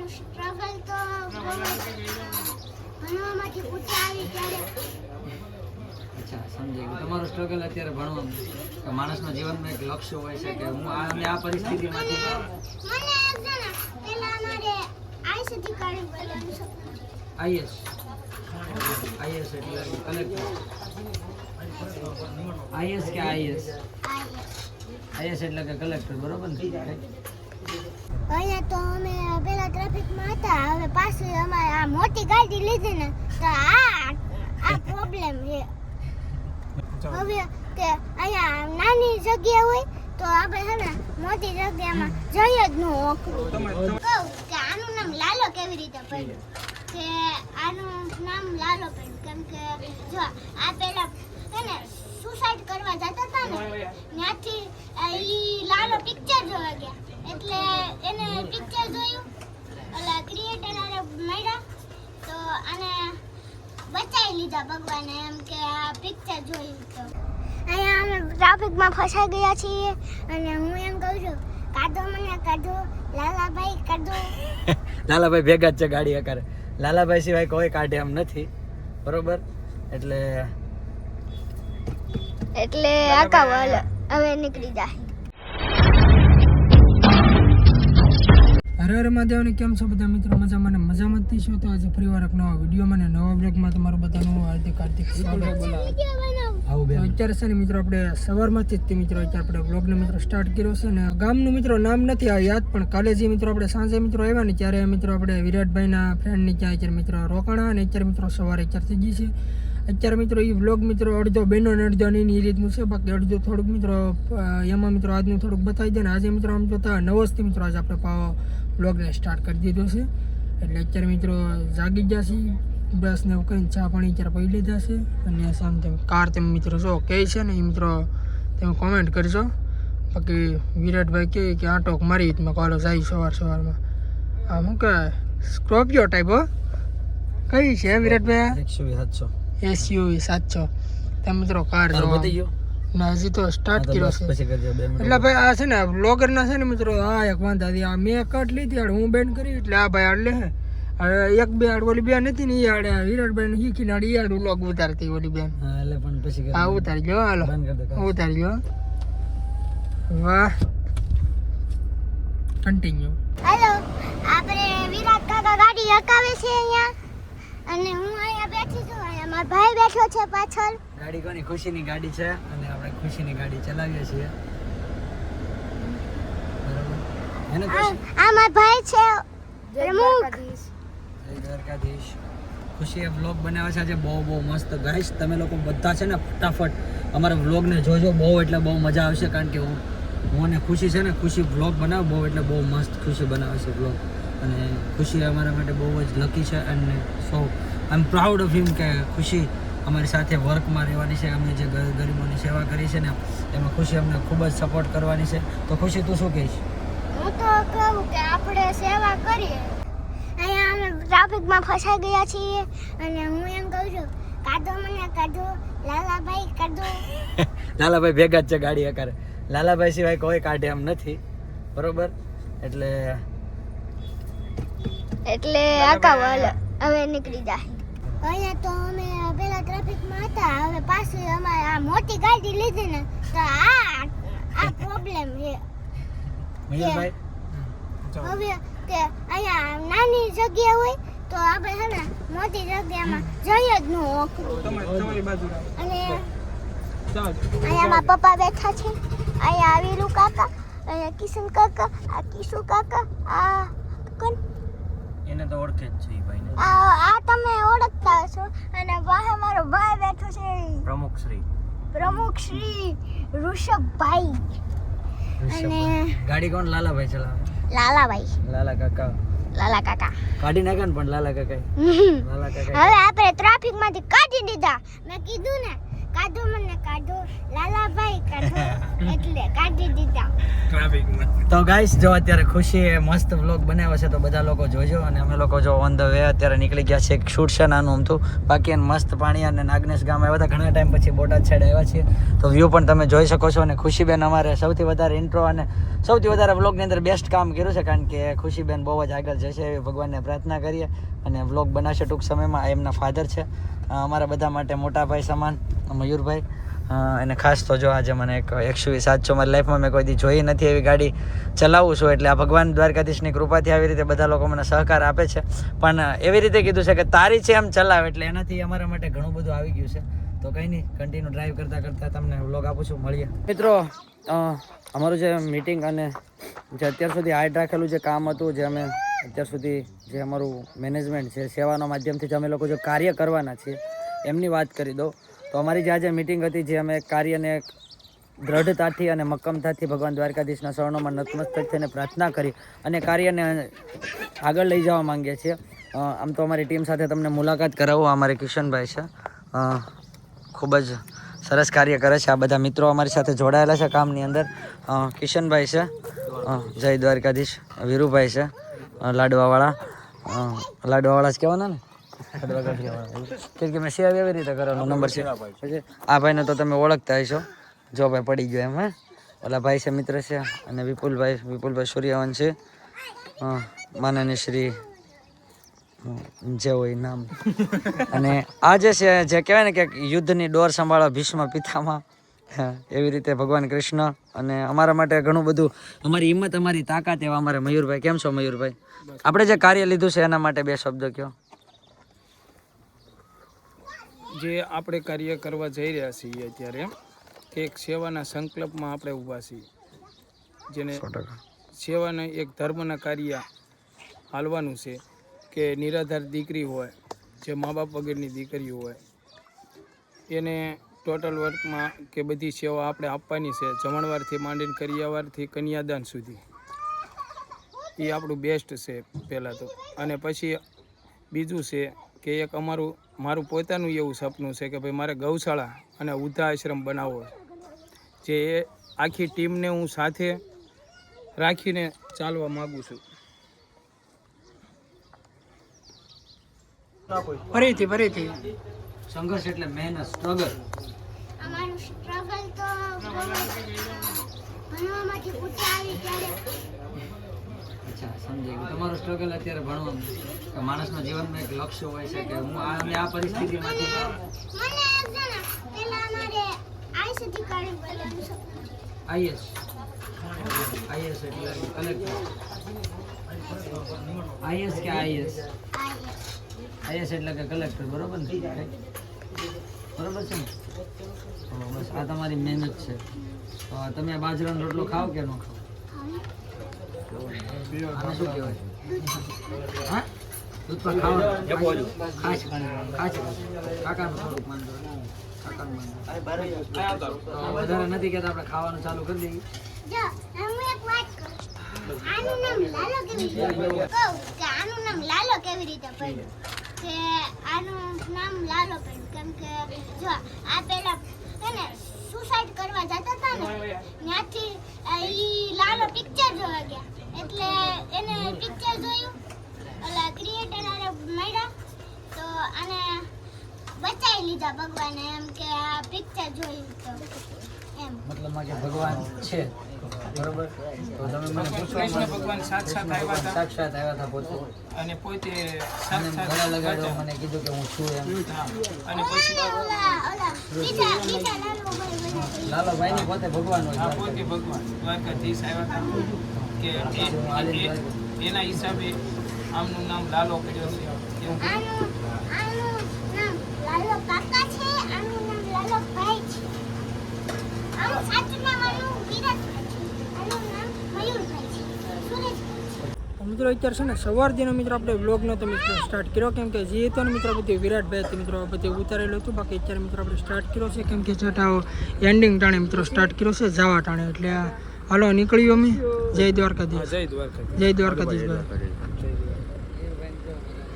મારું સ્ટ્રગલ તો ભણવામાંથી ઊંચા આવી ત્યારે અચ્છા સમજાઈ ગયું. તમારું સ્ટ્રગલ અત્યારે ભણવાનું કે માણસના જીવનમાં એક લક્ષ્ય હોય છે કે હું આ પરિસ્થિતિમાંથી મને એક જણા પહેલા મારે આઈ સુધી કાઢી બોલવાનું સપનું છે. આઈએસ એટલે કલેક્ટર. આઈએસ કે આઈએસ એટલે કે કલેક્ટર, બરોબર ને? અહીંયા તો અમે પેલા ટ્રાફિકમાં હતા, હવે પાછી અમારે આ મોટી ગાડી લીધી ને તો આ પ્રોબ્લેમ છે. હવે કે અહીંયા નાની જગ્યા હોય તો આપણે છે ને મોટી જગ્યામાં જઈ જ ન ઓકરું. કહું કે આનું નામ લાલો કેવી રીતે પડ્યું, કે આનું નામ લાલો પડ્યું કેમ કે જો આ પેલા છે ને સુસાઇડ કરવા જતા હતા ને ત્યાંથી ઈ લાલો પિક્ચર જોવા ગયા એટલે એને પિક્ચર જોયું, ઓલા ક્રિએટર આરે મળ્યા તો આને બચાવી લીધા ભગવાને એમ કે આ પિક્ચર જોયું તો. અહીંયા અમે ટ્રાફિકમાં ફસાઈ ગયા છીએ અને હું એમ કહું છું કાઢો મને કાઢો, લાલાભાઈ કાઢો. લાલાભાઈ ભેગા જ છે ગાડી આકાર. લાલાભાઈ સિવાય કોઈ કાઢે એમ નથી, બરોબર? એટલે આકા વાલ હવે નીકળી જાય. હરે હરે મહાદેવને કેમ છો બધા મિત્રો? મજામાં ને મજામાં જ છો? તો આજે ફરીવાર એક નવા વિડીયોમાં ને નવા બ્લોગમાં તમારું બધાનું હાર્દિક સ્વાગત. અત્યારે છે ને મિત્રો આપણે સવારમાંથી જ મિત્રો અત્યારે આપણે બ્લોગને મિત્રો સ્ટાર્ટ કર્યો છે ને ગામનું મિત્રો નામ નથી આ યાદ, પણ કાલે જે મિત્રો આપણે સાંજે મિત્રો આવ્યા ને ત્યારે મિત્રો આપણે વિરાટભાઈના ફ્રેન્ડની ત્યાં અત્યારે મિત્રો રોકાણા અને અત્યારે મિત્રો સવારે અત્યારે થઈ ગઈ છે. અત્યારે મિત્રો એ વ્લોગ મિત્રો અડધો બહેનો ને અડધો નહીં એ રીતનું છે, બાકી અડધું થોડુંક મિત્રો એમાં મિત્રો આજનું થોડુંક બતાવી દે ને. આજે મિત્રો આમ જોતા 9 થી મિત્રો આજે આપણે પાવો વ્લોગને સ્ટાર્ટ કરી દીધો છે. એટલે અત્યારે મિત્રો જાગી ગયા છે, બ્રશ ને એવું કરીને ચા પાણી અત્યારે પી લીધા છે અને સામે તેમ કાર તેમ મિત્રો જો કહે છે ને એ મિત્રો તમે કોમેન્ટ કરજો. બાકી વિરાટભાઈ કહે કે આટોક મારી મેં કોલો જાય સવારમાં આ શું કહેવાય સ્કોર્પિયો ટાઈપ હો કઈ છે વિરાટભાઈ? SUV 700 તમે મિત્રો કાર જો ના હજી તો સ્ટાર્ટ કર્યો છે. એટલે ભાઈ આ છે ને બ્લોગર ના છે ને મિત્રો આ એક વાંધા હતી, આ મેં કટ લીધી આડ હું બેન કરી એટલે આ ભાઈ આડ લે એક બે આડ ઓલી બેન હતી ને એ આડે વિરાટભાઈ ને શીખીને આડ એ આડ વ્લોગ ઉતારતી ઓલી બેન. હા ઉતારી ગયો, હાલો ઉતારી ગયો. વાહ કન્ટિન્યુ. હેલો, આપણે વિરાટ કાકા ગાડી હકાવે છે અહીંયા અને હું અહીંયા બેઠી છું. અહીંયા મારો ભાઈ બેઠો છે પાછળ. ગાડી કોની? ખુશીની ગાડી છે અને આપણે ખુશીની ગાડી ચલાવીએ છીએ, બરોબર? એને આ મારો ભાઈ છે પ્રમુખ. દ્વારકાધીશ. ખુશીએ વ્લોગ બનાવ્યા છે આજે બહુ મસ્ત. ગાઈસ તમે લોકો બધા છે ને ફટાફટ અમારા વ્લોગને જોજો, બહુ એટલે બહુ મજા આવશે. કારણ કે હું અને ખુશી છે ને ખુશી વ્લોગ બનાવે બહુ એટલે બહુ મસ્ત ખુશી બનાવે છે વ્લોગ. અને ખુશી અમારા માટે બહુ જ લકી છે અને સો આઈ એમ પ્રાઉડ ઓફ હિમ કે ખુશી અમારી સાથે વર્કમાં રહેવાની છે. અમે જે ગરીબોની સેવા કરી છે ને એમાં ખુશી અમને ખૂબ જ સપોર્ટ કરવાની છે. તો ખુશી તું શું કહીશ? હું તો કહું કે આપણે સેવા કરીએ. અહીંયા અમે ટ્રાફિકમાં ફસાઈ ગયા છીએ અને હું એમ કહું છું કાઢો મને કાઢો, લાલાભાઈ કાઢો. લાલાભાઈ ભેગા જ છે ગાડી આકાર. લાલાભાઈ સિવાય કોઈ કાઢે એમ નથી, બરોબર? એટલે આકા વાલ હવે નીકળી જાય. અહીંયા તો અમે પેલા ટ્રાફિકમાં હતા, હવે પાછી અમારે આ મોટી ગાડી લીધી ને તો આ પ્રોબ્લેમ છે. મયુરભાઈ હવે કે અહીંયા નાની જગ્યા હોય તો આપણે છે ને મોટી જગ્યામાં જઈ જ ન ઓકરું. અને અહીંયા મારા પપ્પા બેઠા છે, અહીંયા વીરુ કાકા, અહીંયા કિશન કાકા, આ કિશુ કાકા, આ કોણ? એને તો ઓળખે જ છે ભાઈને. આ તમે ઓળખતા હશો. અને વાહે મારો ભાઈ બેઠો છે પ્રમુખ શ્રી ઋષભભાઈ. અને ગાડી કોણ? લાલાભાઈ ચલાવે. લાલાભાઈ, લાલા કાકા કાઢી નાખે ને પણ લાલા કાકા હવે આપણે ટ્રાફિક માંથી કાઢી દીધા. મેં કીધું ને કાઢો મને કાઢો લાલાભાઈ કાઢો એટલે કાઢી દીધા. તો ગાઈસ જો અત્યારે ખુશીએ મસ્ત વ્લોગ બનાવ્યો છે તો બધા લોકો જોજો. અને અમે લોકો જો ઓન ધ વે અત્યારે નીકળી ગયા છે. એક શૂટ છે નાનું અમથું, બાકી એને મસ્ત પાણી અને નાગનેશ ગામ આવ્યા હતા ઘણા ટાઈમ પછી બોટાદ સાઈડ આવ્યા છીએ. તો વ્યૂ પણ તમે જોઈ શકો છો. અને ખુશીબેન અમારે સૌથી વધારે ઇન્ટ્રો અને સૌથી વધારે વ્લોગની અંદર બેસ્ટ કામ કર્યું છે, કારણ કે ખુશીબેન બહુ જ આગળ જશે એવી ભગવાનને પ્રાર્થના કરીએ. અને વ્લોગ બનાવશે ટૂંક સમયમાં. એમના ફાધર છે અમારા બધા માટે મોટા ભાઈ સમાન મયુરભાઈ. અને ખાસ તો જો આજે મને એક XUV 700 મારી લાઈફમાં મેં કોઈ દી જોઈ નથી એવી ગાડી ચલાવું છું. એટલે આ ભગવાન દ્વારકાધીશની કૃપાથી આવી રીતે બધા લોકો મને સહકાર આપે છે. પણ એવી રીતે કીધું છે કે તારી છે એમ ચલાવ, એટલે એનાથી અમારા માટે ઘણું બધું આવી ગયું છે. તો કંઈ નહીં, કન્ટિન્યુ ડ્રાઈવ કરતાં કરતાં તમને વ્લોગ આપું છું. મળીએ મિત્રો. અમારું જે મીટિંગ અને જે અત્યાર સુધી હાઈડ રાખેલું જે કામ હતું, જે અમે અત્યાર સુધી જે અમારું મેનેજમેન્ટ છે, સેવાના માધ્યમથી જે અમે લોકો જે કાર્ય કરવાના છીએ એમની વાત કરી દઉં તો અમારી જે આજે મિટિંગ હતી, જે અમે કાર્યને દ્રઢતાથી અને મક્કમતાથી ભગવાન દ્વારકાધીશના શરણોમાં નતમસ્તક થઈને પ્રાર્થના કરી અને કાર્યને આગળ લઈ જવા માંગીએ છીએ. આમ તો અમારી ટીમ સાથે તમને મુલાકાત કરાવું. અમારે કિશનભાઈ છે, ખૂબ જ સરસ કાર્ય કરે છે. આ બધા મિત્રો અમારી સાથે જોડાયેલા છે કામની અંદર. કિશનભાઈ છે, જય દ્વારકાધીશ. વીરુભાઈ છે, લાડવાવાળા. લાડવાવાળા જ કહેવાના ને, કેમ કે મેં સેવ એવી રીતે કરવાનો નંબર છે. પછી આ ભાઈને તો તમે ઓળખતા હશો, જો ભાઈ પડી ગયો એમ. ઓલા ભાઈ છે, મિત્ર છે. અને વિપુલભાઈ સૂર્યવંશી, માનનીય શ્રી જે હોય નામ. અને આ જે છે, જે કહેવાય ને કે યુદ્ધની ડોર સંભાળો ભીષ્મ પિતામાં, એવી રીતે ભગવાન કૃષ્ણ. અને અમારા માટે ઘણું બધું, અમારી હિંમત, અમારી તાકાત એવા અમારે મયુરભાઈ. કેમ છો મયુરભાઈ? આપણે જે કાર્ય લીધું છે એના માટે બે શબ્દ કહો. જે આપણે કાર્ય કરવા જઈ રહ્યા છીએ અત્યારે, કે એક સેવાના સંકલ્પમાં આપણે ઊભા છીએ, જેને સેવાના એક ધર્મના કાર્ય હાલવાનું છે. કે નિરાધાર દીકરી હોય, જે મા બાપ વગરની દીકરીઓ હોય, એને ટોટલ વર્કમાં કે બધી સેવા આપણે આપવાની છે. જમણવારથી માંડીને કરિયાવારથી કન્યાદાન સુધી એ આપણું બેસ્ટ છે પહેલાં તો. અને પછી બીજું છે કે એક મારું પોતાનું એવું સપનું છે કે ભાઈ મારે ગૌશાળા અને વૃદ્ધા આશ્રમ બનાવવો, જે આખી ટીમને હું સાથે રાખીને ચાલવા માગું છું. ફરીથી સંઘર્ષ એટલે મહેનત, સ્ટ્રગલ. અમારું સ્ટ્રગલ તો ભણવામાંથી ઊંચા આવી ત્યારે. અચ્છા, સમજાઈ ગયું. તમારું સ્ટ્રગલ અત્યારે ભણવાનું, કે માણસના જીવનમાં એક લક્ષ્ય હોય છે કે હું આ પરિસ્થિતિમાંથી. મને એક જણા પહેલા અમારે આઈએસ અધિકારી બનવાનું સપનું છે. આઈએસ એટલે કલેક્ટર. આઈએસ કે આઈએસ? આઈએસ એટલે કે કલેક્ટર, બરોબર ને? બરોબર છે ને? બસ આ તમારી મહેનત છે. તો તમે બાજરાનો રોટલો ખાઓ કે ન ખાઓ? આને શું કહેવાય? હા, દૂધ પર ખાવાનું. ખાસ કાકાનું થોડુંક માન દો. વધારે નથી કહેતા, આપણે ખાવાનું ચાલુ કરી દઈએ. જો હું એક વાત કરું, આનું નામ લાલો કેવી રીતે પડ્યું? કહું કે આનું નામ લાલો કેવી રીતે પડ્યું? કે આનું નામ લાલો પડ્યું કેમ કે જો આ પેલા એને સુસાઇડ કરવા જતા હતા ને, ત્યાંથી ઈ લાલો પિક્ચર જોવા ગયા, એટલે એને પિક્ચર જોયું, ઓલા ક્રિએટર આરે મળ્યા તો આને બચાવી લીધા ભગવાને, એમ કે આ પિક્ચર જોયું તો એમ. મતલબમાં કે ભગવાન છે, બરોબર? તો તમે મને પૂછો, કૃષ્ણ ભગવાન સાક્ષાત આવ્યા હતા સાક્ષાત આવ્યા હતા પોતે, અને પોતે અને સાક્ષાત ગળા લગાડ્યો, મને કીધું કે હું છું એમ. અને પછી ઓલા બીજા લાલભાઈ બધા લાલાભાઈ ની પોતે ભગવાન હોય. આ પોતે ભગવાન દ્વારકાધીશ આવ્યા હતા કે એના હિસાબે આમનું નામ લાલો કર્યો છે. આનું નામ લાલો કાકા છે, આનું નામ લાલો ભાઈ છે. આનું સાચું નામ આનું વિરાટભાઈ છે, આનું નામ મયુરભાઈ છે, સુરેશભાઈ છે. મિત્રો અત્યારે છે ને સવારથી મિત્રો આપણે વ્લોગનો તો મિત્રો સ્ટાર્ટ કર્યો, કેમ કે જે હતો ને મિત્રો બધું વિરાટભાઈ હતી મિત્રો બધું ઉતારેલું હતું. બાકી અત્યારે મિત્રો આપણે સ્ટાર્ટ કર્યો છે, કેમ કે છેટા એન્ડિંગ ટાણે મિત્રો સ્ટાર્ટ કર્યો છે, જવા ટાણે. એટલે હાલો નીકળ્યું અમે. જય દ્વારકાધીશ. જય દ્વારકાધીશ. જય દ્વારકાધીશ ભાઈ.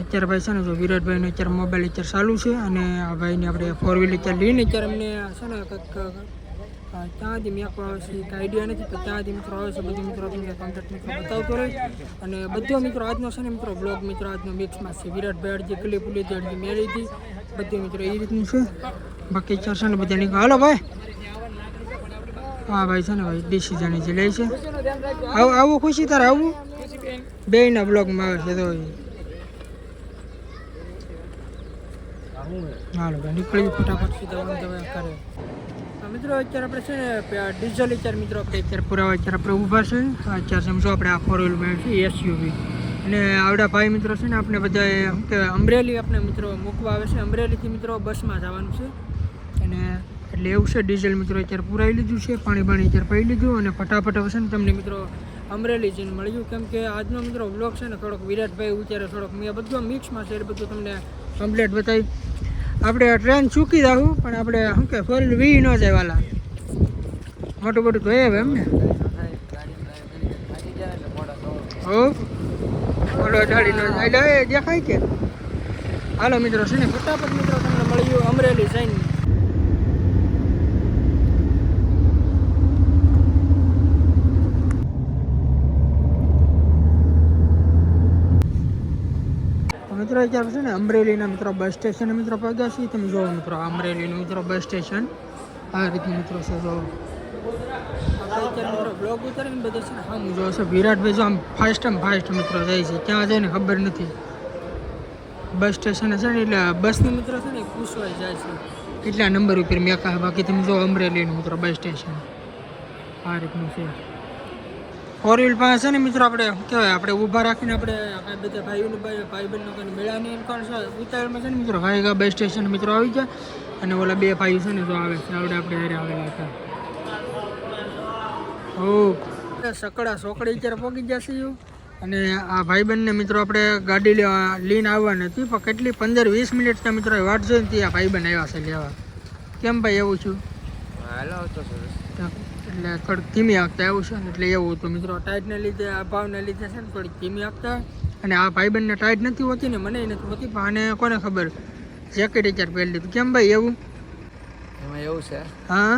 અત્યારે ભાઈ છે ને જો વિરાટભાઈનો અત્યારે મોબાઈલ અત્યારે ચાલુ છે અને આ ભાઈને આપણે 4 વ્હીલ અત્યારે લઈને અત્યારે અમને છે ને કંઈક ત્યાંથી મેપ આવે છે એક આઈડિયા નથી તો ત્યાંથી મિત્રો આવે છે બધા મિત્રો તમને કોન્ટેક્ટ મિત્રો બતાવતો રહે અને બધો મિત્રો આજનો છે ને મિત્રો બ્લોગ મિત્રો આજનો મિક્સમાં છે વિરાટભાઈ અડધી ક્લિપ લીધી અડધી મેં લીધી બધું મિત્રો એ રીતનું છે બાકી ચાર છે ને બધા નીકળ હાલો ભાઈ હા ભાઈ છે ને ભાઈ ડિસિઝન જે લે છે આવું ખુશી તારે આવું બેયના બ્લોગમાં આવે છે તો હાલો ભાઈ નીકળી ફટાફટ સીધા કરે મિત્રો અત્યારે આપણે છે ને ડીઝલ અત્યારે મિત્રો આપણે અત્યારે પુરાવા અત્યારે આપણે ઊભા છે અત્યારે સમજો આપણે આ 4 વ્હીલ છે એસયુવી અને આવડા ભાઈ મિત્રો છે ને આપણે બધા શું કહેવાય અમરેલી આપણે મિત્રો મૂકવા આવે છે અમરેલીથી મિત્રો બસમાં જવાનું છે અને એટલે એવું છે ડીઝલ મિત્રો અત્યારે પુરાવી લીધું છે પાણી અત્યારે પી લીધું અને ફટાફટ આવશે ને તમને મિત્રો અમરેલી જઈને મળ્યું કેમ કે આજનો મિત્રો બ્લોગ છે ને થોડોક વિરાટભાઈ અત્યારે થોડોક મેં બધું મિક્સમાં છે એટલે બધું તમને કમ્પ્લીટ બતાવી આપણે ટ્રેન ચૂકી દઉં પણ આપણે શું કે 4 વી ન જાય વાલા મોટું મોટું તો એમ ને હો ઓલો ગાડી નો એટલે દેખાય કે હાલો મિત્રો છે ને ફટાફટ મિત્રો તમને મળ્યું અમરેલી જઈને મિત્રો અત્યારે છે ને અમરેલીના મિત્રો બસ સ્ટેશન મિત્રો પગ્યા છીએ તમે જોવો મિત્રો અમરેલીનું મિત્રો બસ સ્ટેશન આ રીતનું મિત્રો છે જો અત્યારે મિત્રો બ્લોગ ઉતારીને બધા છે ને હું જો છે વિરાટભાઈ જો આમ ફાસ્ટ મિત્રો જાય છે ક્યાં જાય ને ખબર નથી બસ સ્ટેશન છે ને એટલે બસનું મિત્રો છે ને પૂછવાય જાય છે કેટલા નંબર ઉપર મેકા બાકી તમે જો અમરેલીનું મિત્રો બસ સ્ટેશન આ રીતનું છે 4 વ્હીલ પાસે છે ને મિત્રો આપણે શું કહેવાય આપણે ઊભા રાખીને આપણે બધા ભાઈબંધનો કંઈ મેળા નહીં કારણ છે ઉતાવળમાં છે ને મિત્રો ભાઈ બસ સ્ટેશન મિત્રો આવી ગયા અને ઓલા બે ભાઈઓ છે ને જો આવે છે આપણે હારે આવેલા હતા હો સકડા સોકડી અત્યારે પહોંચી જશે અને આ ભાઈબંધને મિત્રો આપણે ગાડી લઈને આવવાની હતી પણ કેટલી 15-20 મિનિટના મિત્રો વાટ જોઈને ત્યાં આ ભાઈબંધ આવ્યા છે લેવા કેમ ભાઈ એવું છું હાલો તો સરસ એટલે થોડીક ધીમી આપતા એવું છે ને એટલે એવું હતું મિત્રો ટાઈટને લીધે આ ભાવને લીધે છે ને થોડીક ધીમી આપતા અને આ ભાઈબંધને ટાઈટ નથી હોતી ને મને નથી હોતી પણ આને કોને ખબર જેકેટ અત્યારે પહેરી લીધું કેમ ભાઈ એવું એમાં એવું છે હા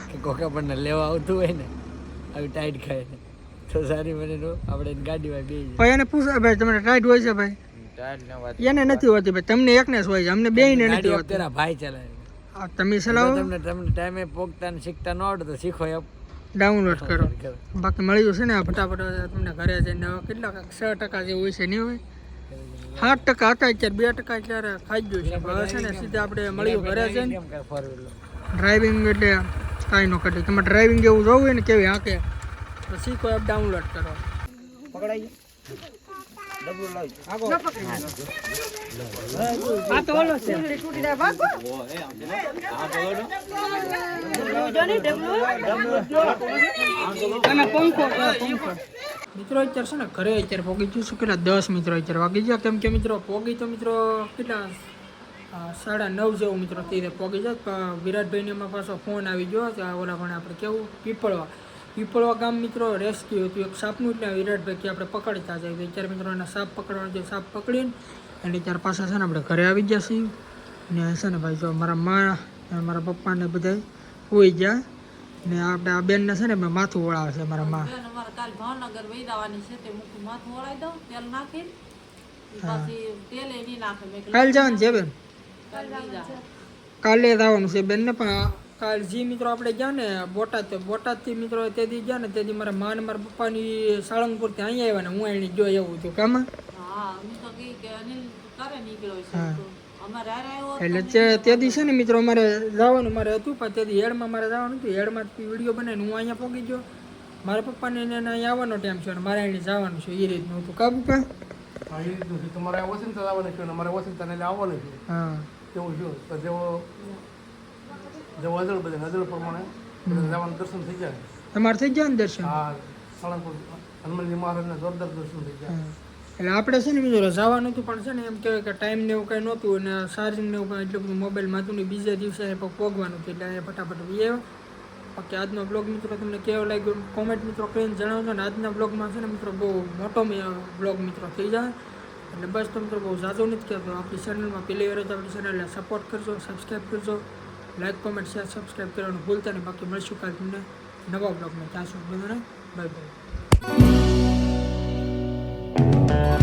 કે કોકા પણ લેવા આવતું હોય ને આવી ટાઈટ ખાય ને તો સારી મને આપણે ગાડીમાં બે ભાઈ એને પૂછો ભાઈ તમને ટાઈટ હોય છે ભાઈ ટાઈટ ન વાત એને નથી હોતી ભાઈ તમને એકને જ હોય છે અમને બેયને નથી હોતી તેરા ભાઈ ચલાવે તમે ચલાવો તમને ટાઈમે પોગતા ને શીખતા ન આવડે તો શીખો એપ ડાઉનલોડ કરો બાકી મળ્યું છે ને ફટાફટ તમને ઘરે જઈને કેટલા 6% જેવું હોય છે નહીં હોય 7% હતા અત્યારે 2% અત્યારે ખાઈ ગયું છે હવે છે ને સીધા આપણે મળ્યું ઘરે જઈને ડ્રાઇવિંગ એટલે કાંઈ ન કરે તમારે ડ્રાઇવિંગ એવું જોવું હોય ને કેવી હાકે તો શીખો એપ ડાઉનલોડ કરો પકડાઈ મિત્રો અત્યારે છે ને ઘરે અત્યારે પોગી ગયું છું કેટલા 10 મિત્રો અત્યારે વાગી ગયા કેમ કે મિત્રો પોગી તો મિત્રો કેટલા 9:30 જેવું મિત્રો તે પોગી જાય વિરાટભાઈને એમાં પાછો ફોન આવી ગયો ઓલા પણ આપણે કેવું પીપળવા ગામ મિત્રો રેસ્ક્યુ હતું એક સાપનું એટલે વિરાટભાઈ કે આપણે પકડતા જાય અત્યારે મિત્રો એના સાપ પકડવાનો છે સાપ પકડીને અને ત્યારે પાછા છે ને આપણે ઘરે આવી ગયા છીએ ને છે ને ભાઈ જો મારા મા મારા પપ્પાને બધા હોઈ ગયા ને આપણે આ બેનને છે ને માથું વળાવે છે મારા મા કાલ ભાવનગર વહી જવાની છે તે મુખું માથું વળાવી દઉં તેલ નાખી પછી તેલ એની નાખે કાલ જવાનું છે બેન કાલ વહી જાય કાલે જવાનું છે બેન ને પણ કાલ જી મિત્રો આપણે ગયા ને બોટાદથી મિત્રો તેથી ગયા ને તેથી મારા મા ને મારા પપ્પાની સાળંગપુરથી અહીંયા આવ્યા ને હું અહીં જો એવું હતું કામાં હા હું તો કહી કે અનિલ કરે નીકળ્યો છે તો અમારે હારે આવ્યો એટલે તે દિવસે ને મિત્રો અમારે જવાનું મારે હતું પણ તેથી હેડમાં મારે જવાનું હતું હેડમાંથી વિડીયો બનાવીને હું અહીંયા પહોંચી ગયો મારા પપ્પાને એને અહીંયા આવવાનો ટાઈમ છે અને મારે અહીં જવાનું છે એ રીતનું હતું કા પપ્પા તમારે વોશિંગ્ટન આવવાનું છે અમારે વોશિંગ્ટન એટલે આવવાનું છે હા કેવું છે તો જેવો અજળ બધે નજર પ્રમાણે જવાનું દર્શન થઈ જાય તમારે થઈ ગયા ને દર્શન હા સાળંગપુર હનુમાનજી મહારાજના જોરદાર દર્શન થઈ જાય એટલે આપણે છે ને મિત્રો જવાનું હતું પણ છે ને એમ કહેવાય કે ટાઈમ ને એવું કંઈ નહોતું અને ચાર્જિંગ ને એવું કંઈ એટલું બધું મોબાઈલમાં હતું ને બીજા દિવસે પોગવાનું હતું એટલે અહીંયા ફટાફટ વી આવ્યો બાકી આજનો બ્લોગ મિત્રો તમને કેવો લાગ્યો કોમેન્ટ મિત્રો કરીને જણાવજો ને આજના બ્લોગમાં છે ને મિત્રો બહુ મોટો બ્લોગ મિત્રો થઈ જાય એટલે બસ તો મિત્રો બહુ ઝાઝો નથી કહેતો. આપણી ચેનલમાં પહેલી વાર તો આપણી ચેનલને સપોર્ટ કરજો, સબસ્ક્રાઈબ કરજો, લાઈક કોમેન્ટ શેર સબસ્ક્રાઈબ કરવાનું ભૂલતા નહીં. બાકી મળશું કાલે તમને નવા બ્લોગમાં. ત્યાં સુધી બધાને બાય બાય.